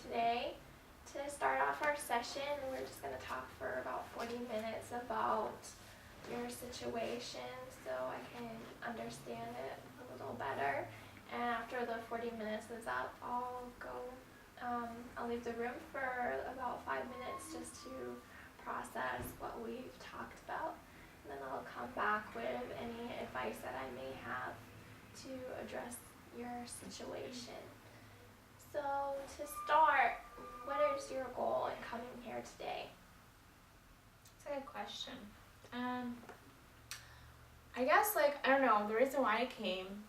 today. To start off our session, we're just going to talk for about 40 minutes about your situation so I can understand it a little better. And after the 40 minutes is up, I'll leave the room for about 5 minutes just to process what we've talked about. And then I'll come back with any advice that I may have to address your situation. So to start, what is your goal in coming here today? That's a good question. I guess, I don't know, the reason why I came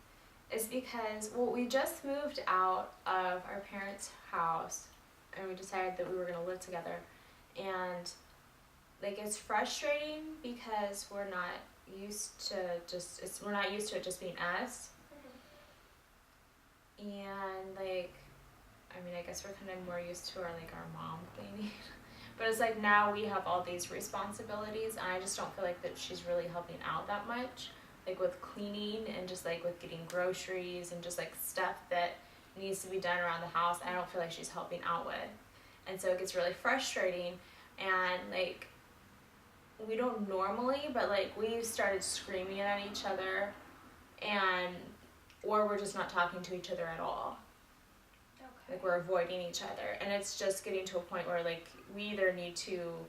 is because, we just moved out of our parents' house and we decided that we were going to live together. And, it's frustrating because we're not used to it just being us. Mm-hmm. And, I guess we're kind of more used to our mom cleaning. But it's now we have all these responsibilities, and I just don't feel that she's really helping out that much, with cleaning and just with getting groceries and just stuff that needs to be done around the house. I don't feel she's helping out with, and so it gets really frustrating. And we don't normally, but we started screaming at each other, or we're just not talking to each other at all. We're avoiding each other, and it's just getting to a point where we either need to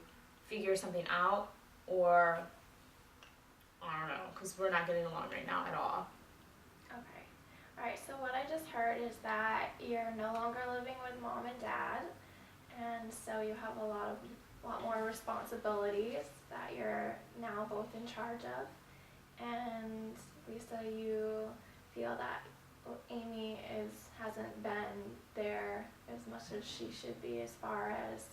figure something out, or I don't know, because we're not getting along right now at all. Okay. Alright, so what I just heard is that you're no longer living with mom and dad, and so you have a lot more responsibilities that you're now both in charge of. And Lisa, you feel that Amy hasn't been there as much as she should be as far as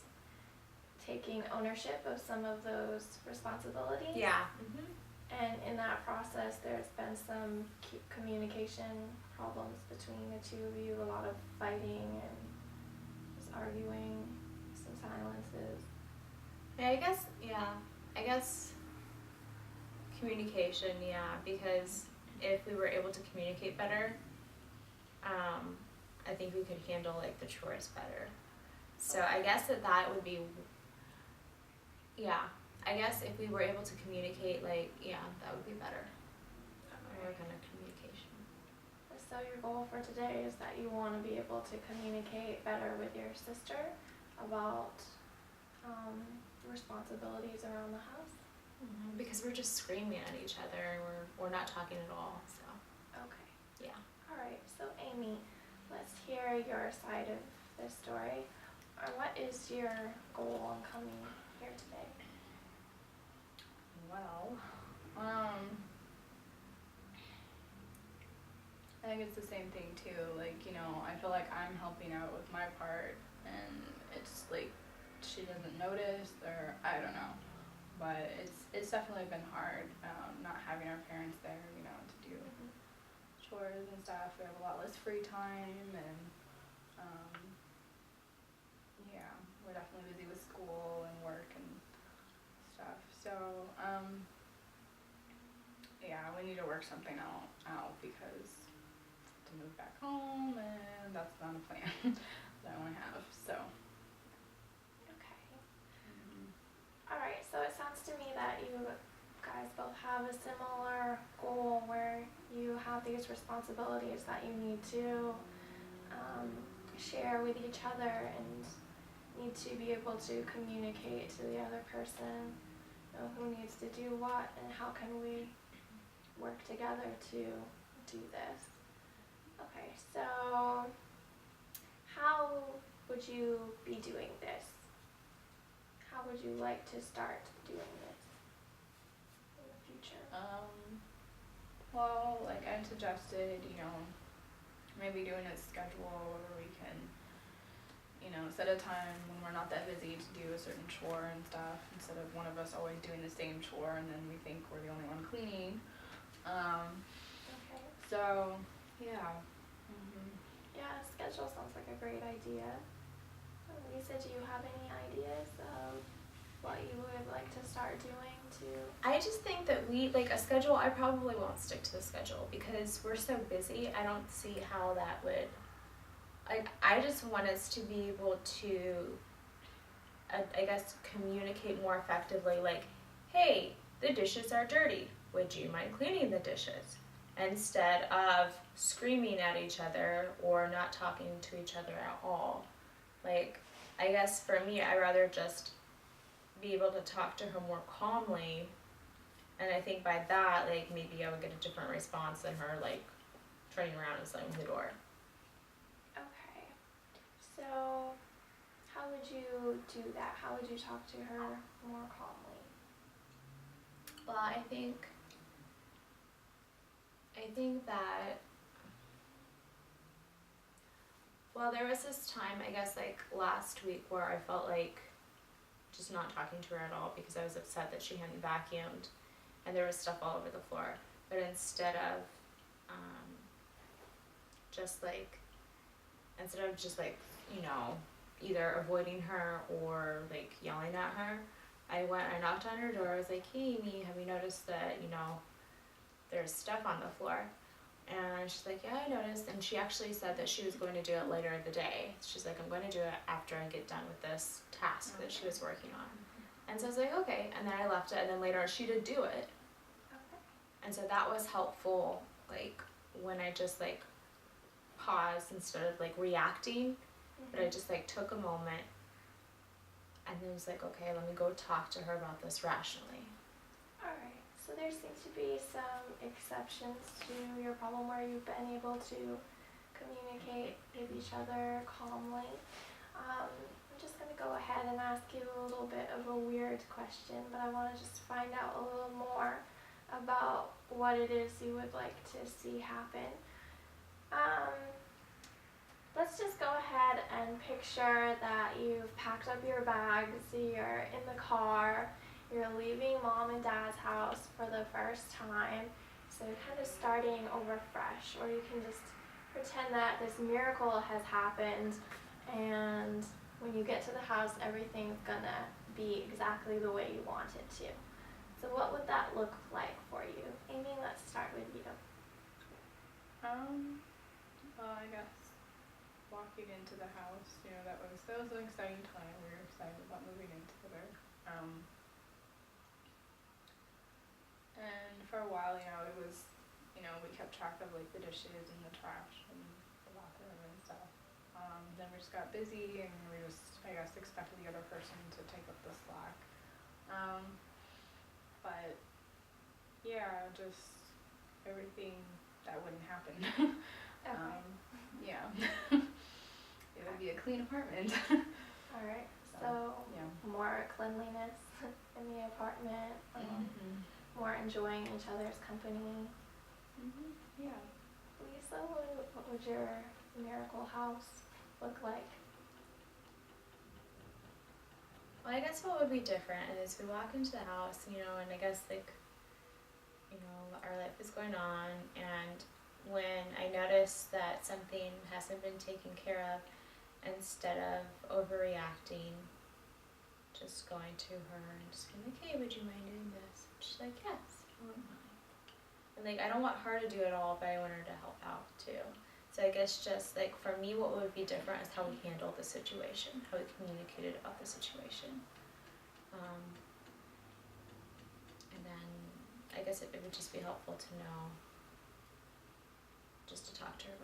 taking ownership of some of those responsibilities. Yeah. Mm-hmm. And in that process, there's been some communication problems between the two of you, a lot of fighting and just arguing, some silences. Yeah, I guess communication, because if we were able to communicate better, I think we could handle the chores better. So I guess that would be, I guess if we were able to communicate, that would be better. Work on our communication. So your goal for today is that you want to be able to communicate better with your sister about responsibilities around the house? Mm-hmm. Because we're just screaming at each other and we're not talking at all, so. Okay. Yeah. Alright, so Amy, let's hear your side of this story. What is your goal in coming here today? Well, I think it's the same thing too. I feel I'm helping out with my part, and it's she doesn't notice, or I don't know. But it's definitely been hard not having our parents there, to do chores and stuff. We have a lot less free time, and we're definitely busy with school and work and stuff. So we need to work something out because to move back home, and that's not a plan that I want to have. So. Okay. Alright, so it sounds to me that you guys both have a similar goal where you have these responsibilities that you need to share with each other and need to be able to communicate to the other person, know who needs to do what and how can we work together to do this. Okay, so how would you be doing this? How would you like to start doing this in the future? Well, I suggested, maybe doing a schedule where we can, set a time when we're not that busy to do a certain chore and stuff, instead of one of us always doing the same chore and then we think we're the only one cleaning. Okay. So, yeah. Mm-hmm. Yeah, a schedule sounds like a great idea. Lisa, do you have any ideas of what you would like to start doing to? I just think that a schedule, I probably won't stick to the schedule because we're so busy. I don't see how that would like, I just want us to be able to, I guess, communicate more effectively, like, hey, the dishes are dirty, would you mind cleaning the dishes? Instead of screaming at each other or not talking to each other at all. Like, I guess for me, I'd rather just be able to talk to her more calmly, and I think by that, like, maybe I would get a different response than her, like, turning around and slamming the door. Okay. So, how would you do that? How would you talk to her more calmly? Well, I think that, well, there was this time, I guess, like, last week where I felt like just not talking to her at all because I was upset that she hadn't vacuumed and there was stuff all over the floor. But instead of just like, you know, either avoiding her or like yelling at her, I knocked on her door. I was like, hey, Amy, have you noticed that, you know, there's stuff on the floor? And she's like, yeah, I noticed. And she actually said that she was going to do it later in the day. She's like, I'm going to do it after I get done with this task that she was working on. And so I was like, okay. And then I left it. And then later she did do it. Okay. And so that was helpful, like, when I just, like, paused instead of, like, reacting. But I just, like, took a moment and then was like, okay, let me go talk to her about this rationally. Alright, so there seems to be some exceptions to your problem where you've been able to communicate with each other calmly. I'm just going to go ahead and ask you a little bit of a weird question, but I want to just find out a little more about what it is you would like to see happen. Let's just go ahead and picture that you've packed up your bags, you're in the car, you're leaving mom and dad's house for the first time, so you're kind of starting over fresh, or you can just pretend that this miracle has happened and when you get to the house everything's gonna be exactly the way you want it to. So what would that look like for you? Amy, let's start with you. Well, I guess walking into the house, you know, that was an exciting time. We were excited about moving in together. And for a while, you know, it was, you know, we kept track of like the dishes and the trash and the bathroom and stuff. Then we just got busy and we just, I guess, expected the other person to take up the slack. But yeah, just everything that wouldn't happen. Okay. Yeah. It would be a clean apartment. Alright, so yeah. more cleanliness in the apartment, more enjoying each other's company. Yeah. Lisa, what would your miracle house look like? Well, I guess what would be different is we walk into the house, you know, and I guess, like, you know, our life is going on, and when I notice that something hasn't been taken care of, instead of overreacting, just going to her and just being like, hey, would you mind doing this? And she's like, yes, I wouldn't mind. And like, I don't want her to do it all, but I want her to help out too. So I guess just like for me, what would be different is how we handled the situation, how we communicated about the situation. And then I guess it would just be helpful to know, just to talk to her